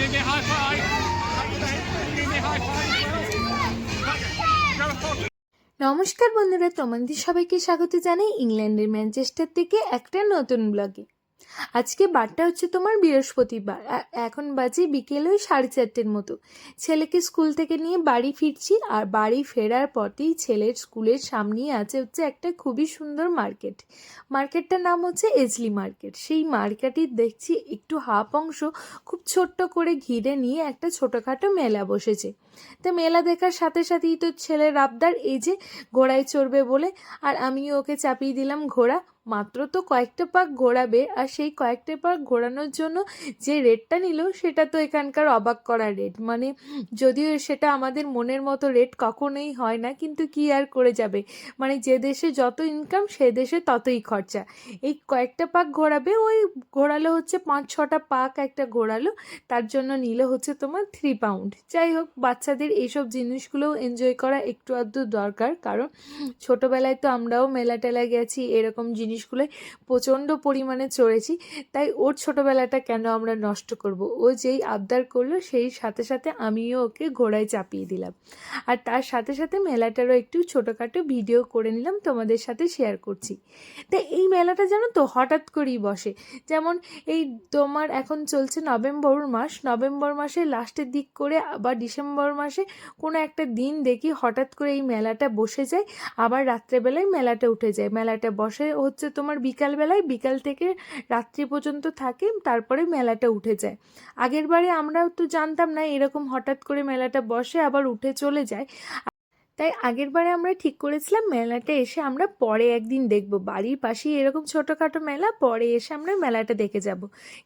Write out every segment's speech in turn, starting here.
Give me a high five. Give me a high five. নমস্কার বন্ধুরা, তোমাদের সবাইকে স্বাগত জানাই ইংল্যান্ডের ম্যানচেস্টার থেকে একটা নতুন ব্লগে। আজকে বারটা হচ্ছে তোমার বৃহস্পতিবার, এখন বাজে বিকেল ওই 4:30 মতো। ছেলেকে স্কুল থেকে নিয়ে বাড়ি ফিরছি, আর বাড়ি ফেরার পথেই ছেলের স্কুলের সামনেই আছে হচ্ছে একটা খুবই সুন্দর মার্কেট। মার্কেটটার নাম হচ্ছে এজলি মার্কেট। সেই মার্কেটের দেখছি একটু হাফ অংশ খুব ছোট্ট করে ঘিরে নিয়ে একটা ছোটোখাটো মেলা বসেছে। তো মেলা দেখার সাথে সাথেই তো ছেলের আবদার এই যে ঘোড়ায় চড়বে বলে, আর আমিও ওকে চাপিয়ে দিলাম ঘোড়া। মাত্র তো কয়েকটা পাক ঘোরাবে, আর সেই কয়েকটা পাক ঘোরানোর জন্য যে রেটটা নিল সেটা তো এখানকার অবাক করা রেট। মানে যদিও সেটা আমাদের মনের মতো রেট কখনোই হয় না, কিন্তু কি আর করে যাবে, মানে যে দেশে যত ইনকাম সে দেশে ততই খরচা। এই কয়েকটা পাক ঘোরাবে, ওই ঘোরালো হচ্ছে 5-6টা পাক একটা ঘোরালো, তার জন্য নিল হচ্ছে তোমার 3 পাউন্ড। যাই হোক, বাচ্চাদের এইসব জিনিসগুলোও এনজয় করা একটু আধটু দরকার, কারণ ছোটোবেলায় তো আমরাও মেলা টেলা গেছি, এরকম জিনিসগুলোই প্রচণ্ড পরিমাণে চড়েছি। তাই ওর ছোটোবেলাটা কেন আমরা নষ্ট করব? ও যেই আবদার করলো সেই সাথে সাথে আমিও ওকে ঘোড়ায় চাপিয়ে দিলাম, আর তার সাথে সাথে মেলাটারও একটু ছোটোখাটো ভিডিও করে নিলাম, তোমাদের সাথে শেয়ার করছি। তো এই মেলাটা জানো তো হঠাৎ করেই বসে। যেমন এই তোমার এখন চলছে নভেম্বর মাস, নভেম্বর মাসের লাস্টের দিক করে আবার ডিসেম্বর মাসে কোনো একটা দিন দেখি হঠাৎ করে এই মেলাটা বসে যায়, আবার রাত্রেবেলায় মেলাটা উঠে যায়। মেলাটা বসে হচ্ছে তোমার বিকালবেলায়, বিকাল থেকে রাত্রি পর্যন্ত থাকে, তারপরে মেলাটা উঠে যায়। আগের বারে আমরা তো জানতাম না এরকম হঠাৎ করে মেলাটা বসে আবার উঠে চলে যায়। তাই আগেরবারে আমরা ঠিক করেছিলাম মেলাটা এসে আমরা পরে একদিন দেখব, বাড়ির পাশেই এরকম ছোটোখাটো মেলা, পরে এসে আমরা মেলাটা দেখে যাব।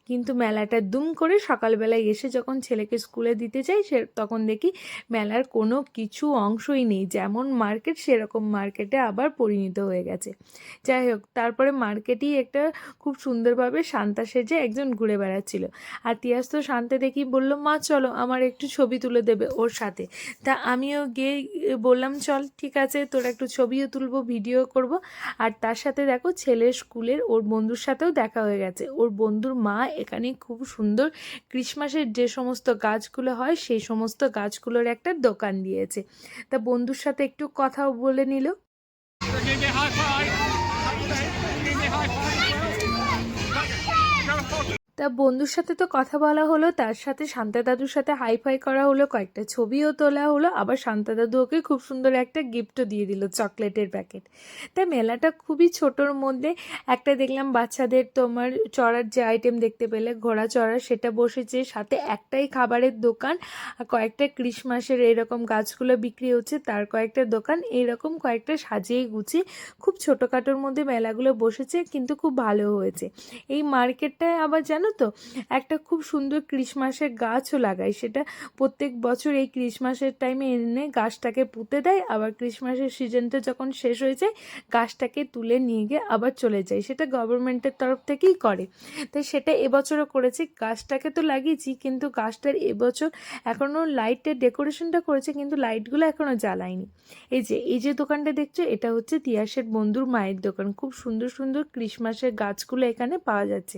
কিন্তু মেলাটা দুম করে সকালবেলায় এসে যখন ছেলেকে স্কুলে দিতে যাই তখন দেখি মেলার কোনো কিছু অংশই নেই, যেমন মার্কেট সেরকম মার্কেটে আবার পরিণত হয়ে গেছে। যাই হোক, তারপরে মার্কেটেই একটা খুব সুন্দরভাবে শান্তা সেজে একজন ঘুরে বেড়াচ্ছিল, আর তিয়াস তো শান্তে দেখি বলল, মা চলো আমার একটু ছবি তুলে দেবে ওর সাথে। তা আমিও গিয়ে বললাম, চল ঠিক আছে, তোর একটু ছবিও তুলবো, ভিডিও করব। আর তার সাথে দেখো ছেলের স্কুলের ওর বন্ধুর সাথেও দেখা হয়ে গেছে। ওর বন্ধুর মা এখানে খুব সুন্দর ক্রিসমাসের যে সমস্ত গাছগুলো হয় সেই সমস্ত গাছগুলোর একটা দোকান দিয়েছে। তা বন্ধুর সাথে একটু কথাও বলে নিল। Give me a high five. Give me a high five. তা বন্ধুর সাথে তো কথা বলা হলো, তার সাথে শান্তা দাদুর সাথে হাই ফাই করা হলো, কয়েকটা ছবিও তোলা হলো, আবার শান্তা দাদু ওকে খুব সুন্দর একটা গিফটও দিয়ে দিল, চকলেটের প্যাকেট। তাই মেলাটা খুবই ছোটোর মধ্যে একটা দেখলাম বাচ্চাদের তোমার চড়ার যে আইটেম দেখতে পেলে, ঘোড়া চড়ার, সেটা বসেছে, সাথে একটাই খাবারের দোকান, আর কয়েকটা ক্রিসমাসের এরকম গাছগুলো বিক্রি হচ্ছে তার কয়েকটা দোকান, এইরকম কয়েকটা সাজিয়ে গুছিয়ে খুব ছোটোখাটোর মধ্যে মেলাগুলো বসেছে, কিন্তু খুব ভালো হয়েছে। এই মার্কেটটায় আবার জানো তো একটা খুব সুন্দর ক্রিসমাসের গাছও লাগায়, সেটা প্রত্যেক বছর এই ক্রিসমাসের টাইমে এনে গাছটাকে পুঁতে দেয়, আবার ক্রিসমাসের সিজনটা যখন শেষ হয়ে যায় গাছটাকে তুলে নিয়ে গিয়ে আবার চলে যায়, সেটা গভর্নমেন্টের তরফ থেকেই করে। তাই সেটা এবছরও করেছি, গাছটাকে তো লাগিয়েছি, কিন্তু গাছটার এবছর এখনও লাইটের ডেকোরেশনটা করেছে, কিন্তু লাইটগুলো এখনও জ্বালায়নি। এই যে দোকানটা দেখছো, এটা হচ্ছে তিয়াসের বন্ধুর মায়ের দোকান। খুব সুন্দর সুন্দর ক্রিসমাসের গাছগুলো এখানে পাওয়া যাচ্ছে।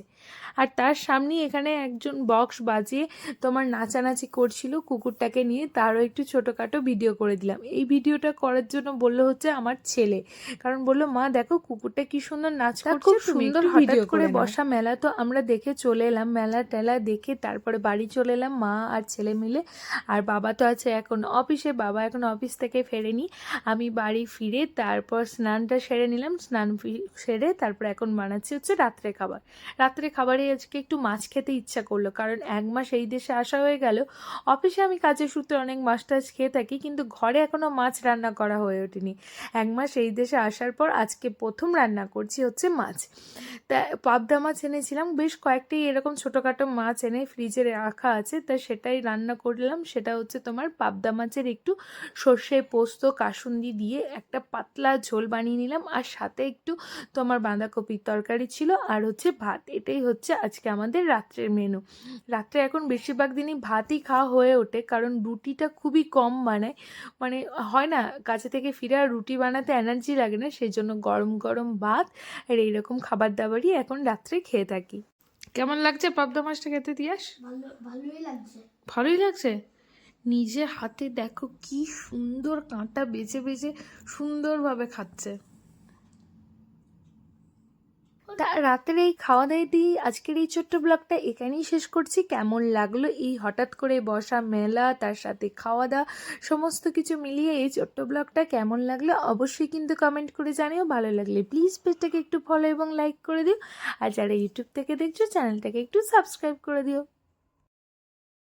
আর তার সামনে এখানে একজন বক্স বাজিয়ে তোমার নাচানাচি করছিল কুকুরটাকে নিয়ে, তারও একটু ছোটোখাটো ভিডিও করে দিলাম। এই ভিডিওটা করার জন্য বললো হচ্ছে আমার ছেলে, কারণ বললো, মা দেখো কুকুরটা কি সুন্দর নাচ করছে, খুব সুন্দর ভিডিও করে বসা মেলা। তো আমরা দেখে চলে এলাম, মেলা টেলা দেখে তারপরে বাড়ি চলে এলাম মা আর ছেলে মিলে। আর বাবা তো আছে এখন অফিসে, বাবা এখন অফিস থেকে ফেরেনি। আমি বাড়ি ফিরে তারপর স্নানটা সেরে নিলাম, স্নান সেরে তারপর এখন বানাচ্ছি হচ্ছে রাত্রে খাবার। রাত্রে খাবারে আজকে একটু মাছ খেতে ইচ্ছা করলো, কারণ 1 মাস এই দেশে আসা হয়ে গেল। অফিসে আমি কাজের সূত্রে অনেক মাছ টাছ খেয়ে থাকি, কিন্তু ঘরে এখনও মাছ রান্না করা হয়ে ওঠেনি। 1 মাস এই দেশে আসার পর আজকে প্রথম রান্না করছি হচ্ছে মাছ। তা পাবদা মাছ এনেছিলাম, বেশ কয়েকটি এরকম ছোটোখাটো মাছ এনে ফ্রিজে রাখা আছে, তা সেটাই রান্না করলাম। সেটা হচ্ছে তোমার পাবদা মাছের একটু সর্ষে পোস্ত কাসুন্দি দিয়ে একটা পাতলা ঝোল বানিয়ে নিলাম, আর সাথে একটু তোমার বাঁধাকপির তরকারি ছিল, আর হচ্ছে ভাত। এটাই হচ্ছে আজকে আমাদের রাত্রের মেনু। রাত্রে এখন বেশিরভাগ দিনই ভাতই খাওয়া হয়ে ওঠে, কারণ রুটিটা খুবই কম বানায়, মানে হয় না কাছে থেকে ফিরে আর রুটি বানাতে এনার্জি লাগে না, সেই জন্য গরম গরম ভাত আর এইরকম খাবার দাবারই এখন রাত্রে খেয়ে থাকি। কেমন লাগছে পাবদা মাছটা খেতে দিয়াস? ভালোই লাগছে। ভালোই লাগছে। নিজে হাতে দেখো কি সুন্দর কাঁটা বেছে বেছে সুন্দরভাবে খাচ্ছে। তা রাতের এই খাওয়া দাওয়া দিয়ে আজকের এই ছোট্ট ব্লগটা এখানেই শেষ করছি। কেমন লাগলো এই হঠাৎ করে বসা মেলা, তার সাথে খাওয়া দাওয়া, সমস্ত কিছু মিলিয়ে এই ছোট্ট ব্লগটা কেমন লাগলো অবশ্যই কিন্তু কমেন্ট করে জানিও। ভালো লাগলে প্লিজ পেজটাকে একটু ফলো এবং লাইক করে দিও, আর যারা ইউটিউব থেকে দেখছো চ্যানেলটাকে একটু সাবস্ক্রাইব করে দিও।